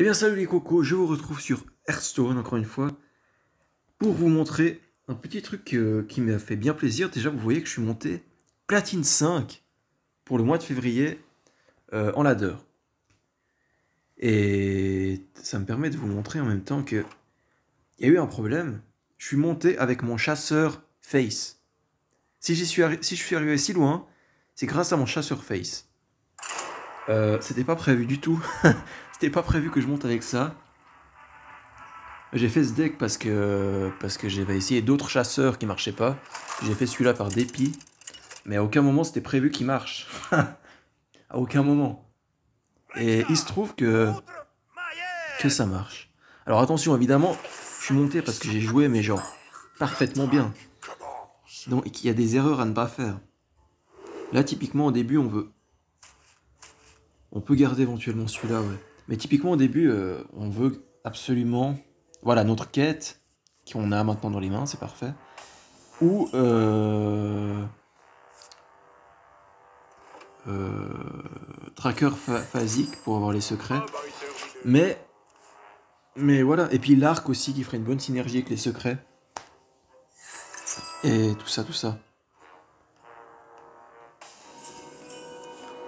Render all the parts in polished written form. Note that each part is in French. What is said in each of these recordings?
Eh bien salut les cocos, je vous retrouve sur Hearthstone encore une fois pour vous montrer un petit truc qui m'a fait bien plaisir. Déjà vous voyez que je suis monté platine 5 pour le mois de février en ladder. Et ça me permet de vous montrer en même temps que il y a eu un problème. Je suis monté avec mon chasseur face. Si je suis arrivé si loin, c'est grâce à mon chasseur face. C'était pas prévu du tout. C'était pas prévu que je monte avec ça. J'ai fait ce deck parce que j'avais essayé d'autres chasseurs qui marchaient pas. J'ai fait celui-là par dépit. Mais à aucun moment c'était prévu qu'il marche. À aucun moment. Et il se trouve que ça marche. Alors attention, évidemment, je suis monté parce que j'ai joué, mais genre parfaitement bien. Donc il y a des erreurs à ne pas faire. Là, typiquement, au début, on peut garder éventuellement celui-là, ouais. Mais typiquement, au début, on veut absolument... Voilà, notre quête, qu'on a maintenant dans les mains, c'est parfait. Ou... tracker phasique pour avoir les secrets. Mais voilà. Et puis l'arc aussi qui ferait une bonne synergie avec les secrets. Et tout ça, tout ça.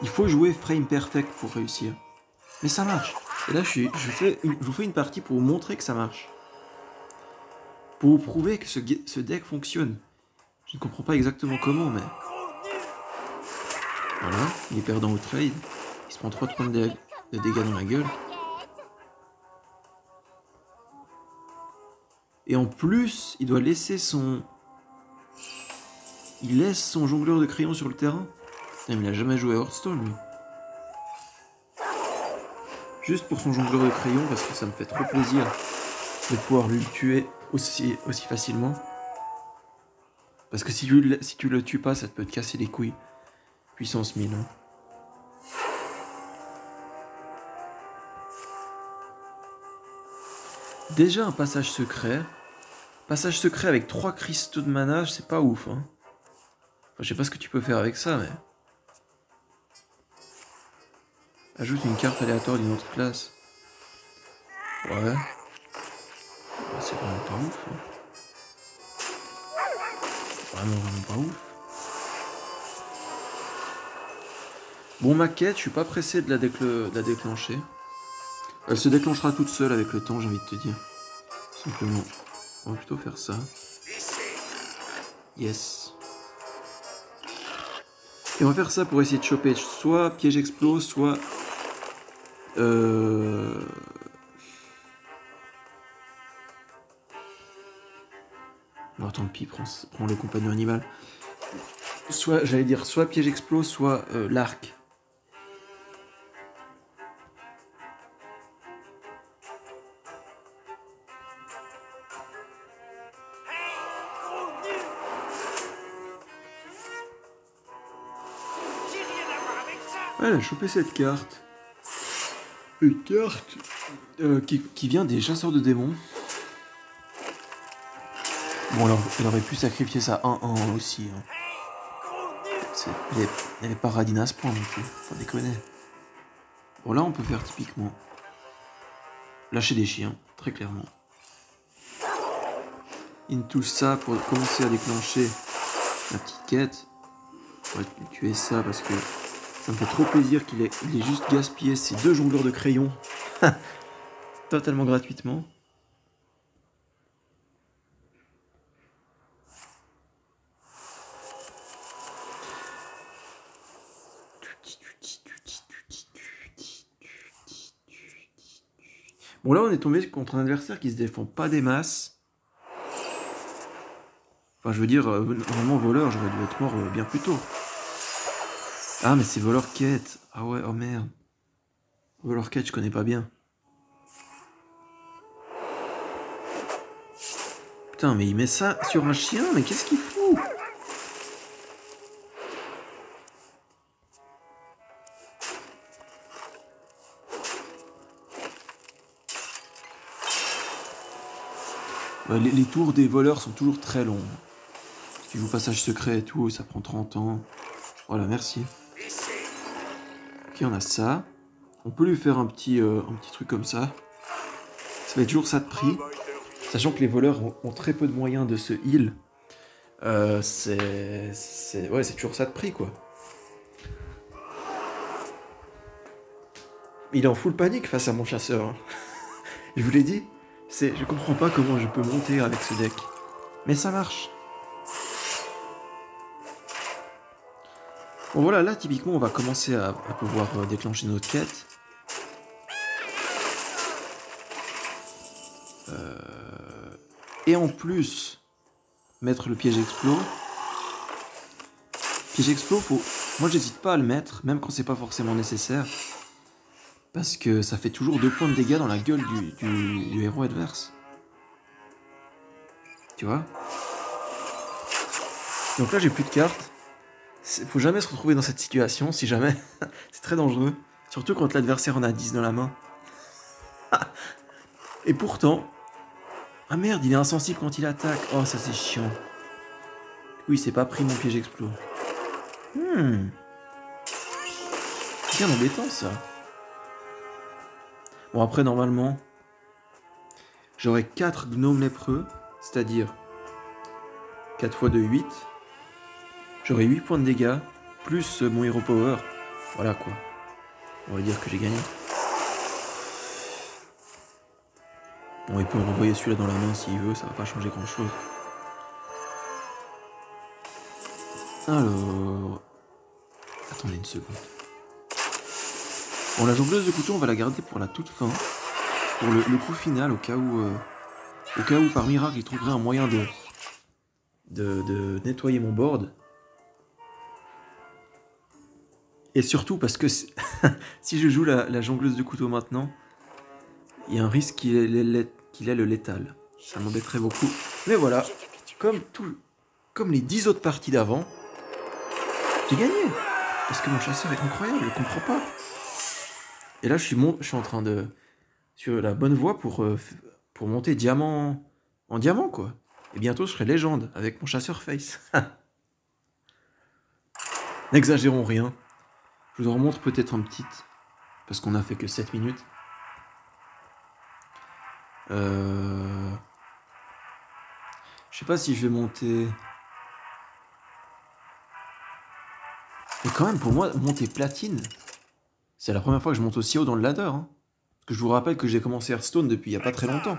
Il faut jouer frame perfect pour réussir. Mais ça marche. Et là, je vous fais une partie pour vous montrer que ça marche. Pour vous prouver que ce deck fonctionne. Je ne comprends pas exactement comment, mais... Voilà, il est perdant au trade. Il se prend 3 points de dégâts dans la gueule. Et en plus, il doit laisser son... Il laisse son jongleur de crayons sur le terrain. Putain, mais il a jamais joué à Hearthstone, lui. Juste pour son jongleur de crayons, parce que ça me fait trop plaisir de pouvoir lui tuer aussi facilement. Parce que si tu le tues pas, ça peut te casser les couilles. Puissance 1000. Hein. Déjà un passage secret. Passage secret avec 3 cristaux de mana, c'est pas ouf. Hein. Enfin, je sais pas ce que tu peux faire avec ça, mais... Ajoute une carte aléatoire d'une autre classe. Ouais. C'est vraiment pas ouf. Hein. Vraiment pas ouf. Bon, ma quête, je suis pas pressé de la déclencher. Elle se déclenchera toute seule avec le temps, j'ai envie de te dire. Simplement. On va plutôt faire ça. Yes. Et on va faire ça pour essayer de choper soit piège explose, soit... Bon, tant pis, prends le compagnon animal. Soit, j'allais dire, soit piège explose, soit l'arc. Elle a chopé cette carte. Une carte qui vient des chasseurs de démons. Bon, alors, elle aurait pu sacrifier ça 1-1 aussi. Hein. Elle est pas radine à ce point non plus, faut déconner. Bon, là, on peut faire typiquement lâcher des chiens, très clairement. Into ça pour commencer à déclencher la petite quête. On va tuer ça parce que ça me fait trop plaisir qu'il ait juste gaspillé ces 2 jongleurs de crayons. Totalement gratuitement. Bon, là, on est tombé contre un adversaire qui se défend pas des masses. Enfin, je veux dire, normalement, voleur, j'aurais dû être mort bien plus tôt. Ah, mais c'est voleur quête. Ah ouais, oh merde. Voleur quête, je connais pas bien. Putain, mais il met ça sur un chien, mais qu'est-ce qu'il fout? Les tours des voleurs sont toujours très longs. Parce qu'ils jouent passage secret et tout, ça prend 30 ans. Voilà, merci. Ok, on a ça. On peut lui faire un petit truc comme ça. Ça va être toujours ça de prix. Sachant que les voleurs ont très peu de moyens de se heal. C'est toujours ça de prix, quoi. Il est en full panique face à mon chasseur. Hein. Je vous l'ai dit, je comprends pas comment je peux monter avec ce deck. Mais ça marche. Bon voilà, là typiquement on va commencer à pouvoir déclencher notre quête. Et en plus, mettre le piège explos. Piège explos, moi j'hésite pas à le mettre, même quand c'est pas forcément nécessaire. Parce que ça fait toujours 2 points de dégâts dans la gueule du héros adverse. Tu vois? Donc là j'ai plus de cartes. Faut jamais se retrouver dans cette situation, si jamais. C'est très dangereux. Surtout quand l'adversaire en a 10 dans la main. Et pourtant... Ah merde, il est insensible quand il attaque. Oh, ça c'est chiant. Du coup, il s'est pas pris mon piège explos. Bien embêtant ça. Bon, après, normalement, j'aurai 4 gnomes lépreux, c'est-à-dire 4 fois 2, 8. J'aurai 8 points de dégâts, plus mon hero power. Voilà quoi. On va dire que j'ai gagné. Bon, il peut me renvoyer celui-là dans la main s'il veut, ça va pas changer grand-chose. Alors... Attendez une seconde. Bon, la jongleuse de couteau, on va la garder pour la toute fin. Pour le coup final, au cas où par miracle, il trouverait un moyen de nettoyer mon board. Et surtout parce que si je joue la jongleuse de couteau maintenant, il y a un risque qu'il ait le létal. Ça m'embêterait beaucoup. Mais voilà, comme les 10 autres parties d'avant, j'ai gagné. Parce que mon chasseur est incroyable, je comprends pas. Et là, je suis en train de... sur la bonne voie pour monter diamant en diamant, quoi. Et bientôt, je serai légende avec mon chasseur face. N'exagérons rien. Je vous en remontre peut-être un petit, parce qu'on a fait que 7 minutes. Je sais pas si je vais monter... Mais quand même, pour moi, monter platine, c'est la première fois que je monte aussi haut dans le ladder. Hein. Parce que je vous rappelle que j'ai commencé Hearthstone depuis il n'y a pas très longtemps.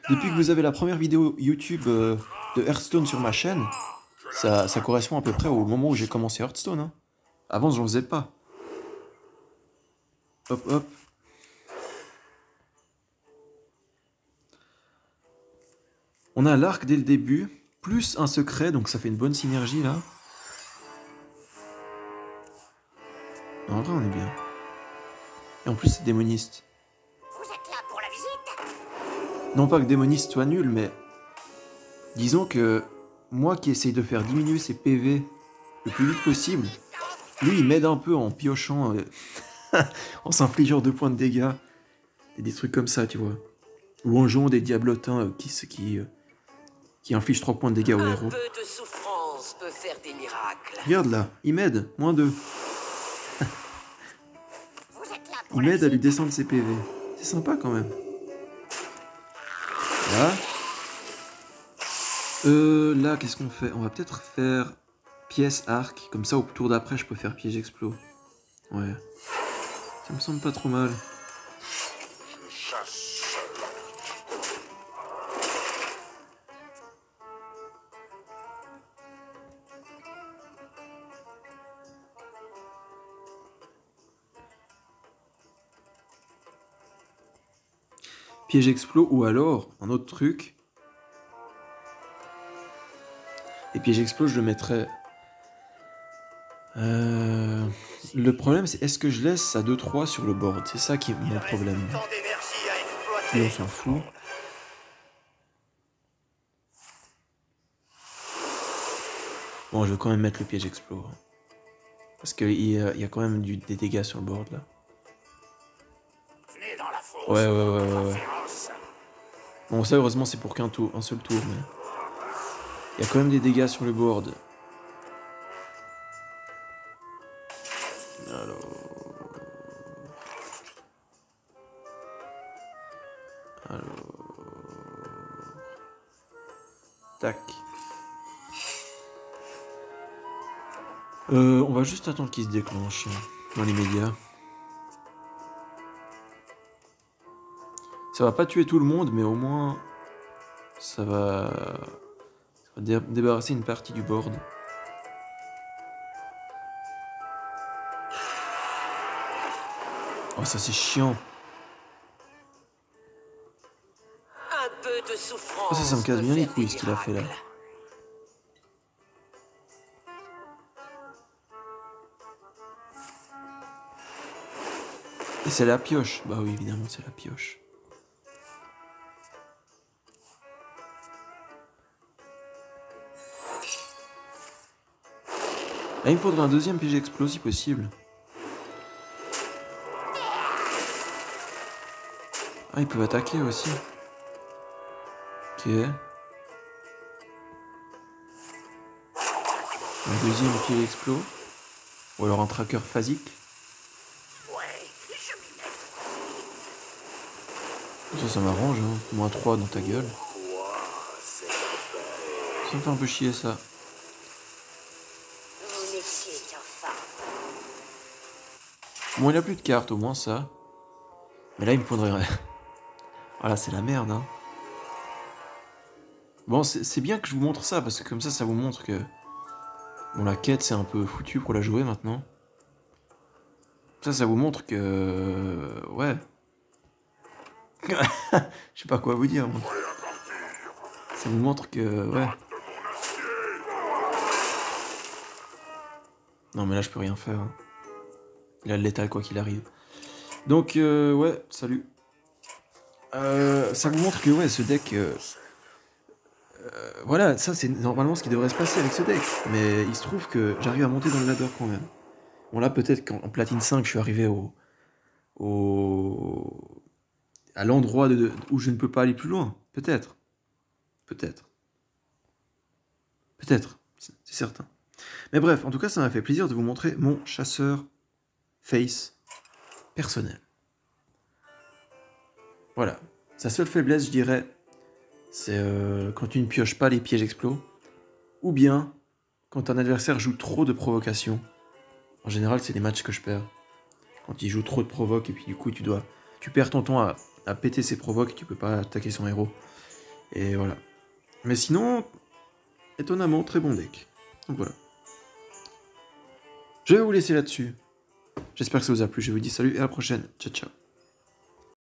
Depuis que vous avez la première vidéo YouTube de Hearthstone sur ma chaîne, ça correspond à peu près au moment où j'ai commencé Hearthstone. Hein. Avant, j'en faisais pas. Hop, hop. On a l'arc dès le début, plus un secret, donc ça fait une bonne synergie là. En vrai, on est bien. Et en plus, c'est démoniste. Vous êtes là pour la visite? Non pas que démoniste soit nul, mais... Disons que moi qui essaye de faire diminuer ses PV le plus vite possible, lui il m'aide un peu en piochant, en s'infligeant 2 points de dégâts. Et des trucs comme ça, tu vois. Ou en jouant des diablotins qui infligent 3 points de dégâts au héros. Un peu de souffrance peut faire des miracles. Regarde là, il m'aide, -2. Vous êtes là pour Il la m'aide à lui visite? descendre ses PV. C'est sympa quand même. Là. Là, qu'est-ce qu'on fait? On va peut-être faire pièce arc. Comme ça, au tour d'après, je peux faire piège explos. Ouais. Ça me semble pas trop mal. Piège explos ou alors, un autre truc. Et piège explos, je le mettrais... Le problème, c'est est-ce que je laisse à 2-3 sur le board? C'est ça qui est mon problème. Et on s'en fout. Bon, je vais quand même mettre le piège explos. Parce qu'il y a quand même des dégâts sur le board, là. Ouais. Bon, ça, heureusement, c'est pour un seul tour, mais... Il y a quand même des dégâts sur le board. Alors... Tac. On va juste attendre qu'il se déclenche dans les médias. Ça va pas tuer tout le monde, mais au moins ça va débarrasser une partie du board. Oh, ça c'est chiant. Un peu de souffrance. Oh, ça me casse peut bien les faire couilles des ce qu'il a fait là. miracles. Et c'est la pioche. Bah oui, évidemment, c'est la pioche. Là, il me faudrait un deuxième piège explosif si possible. Ah, ils peuvent attaquer aussi. Ok. Un deuxième piège explos. Ou alors un tracker phasique. Ça m'arrange, hein. Moins 3 dans ta gueule. Ça me fait un peu chier, ça. Vous n'étiez qu'un phare. Bon, il a plus de cartes, au moins ça. Mais là, il me faudrait... Voilà, c'est la merde, hein. Bon, c'est bien que je vous montre ça, parce que comme ça vous montre que... Bon, la quête, c'est un peu foutu pour la jouer, maintenant. Ça vous montre que... Ouais. Je sais pas quoi vous dire, moi. Ça vous montre que... Ouais. Non, mais là, je peux rien faire. Hein. Il a le létal, quoi qu'il arrive. Donc, ouais, salut. Ça vous montre que, ouais, ce deck... voilà, ça, c'est normalement ce qui devrait se passer avec ce deck. Mais il se trouve que j'arrive à monter dans le ladder quand même. Bon, là, peut-être qu'en platine 5, je suis arrivé à l'endroit où je ne peux pas aller plus loin. Peut-être. Peut-être. Peut-être. C'est certain. Mais bref, en tout cas, ça m'a fait plaisir de vous montrer mon chasseur face personnel. Voilà. Sa seule faiblesse, je dirais, c'est quand tu ne pioches pas les pièges explos, ou bien quand un adversaire joue trop de provocations. En général, c'est les matchs que je perds. Quand il joue trop de provoques, et puis du coup, tu perds ton temps à péter ses provoques, tu peux pas attaquer son héros. Et voilà. Mais sinon, étonnamment, très bon deck. Donc voilà. Je vais vous laisser là-dessus. J'espère que ça vous a plu. Je vous dis salut et à la prochaine. Ciao, ciao.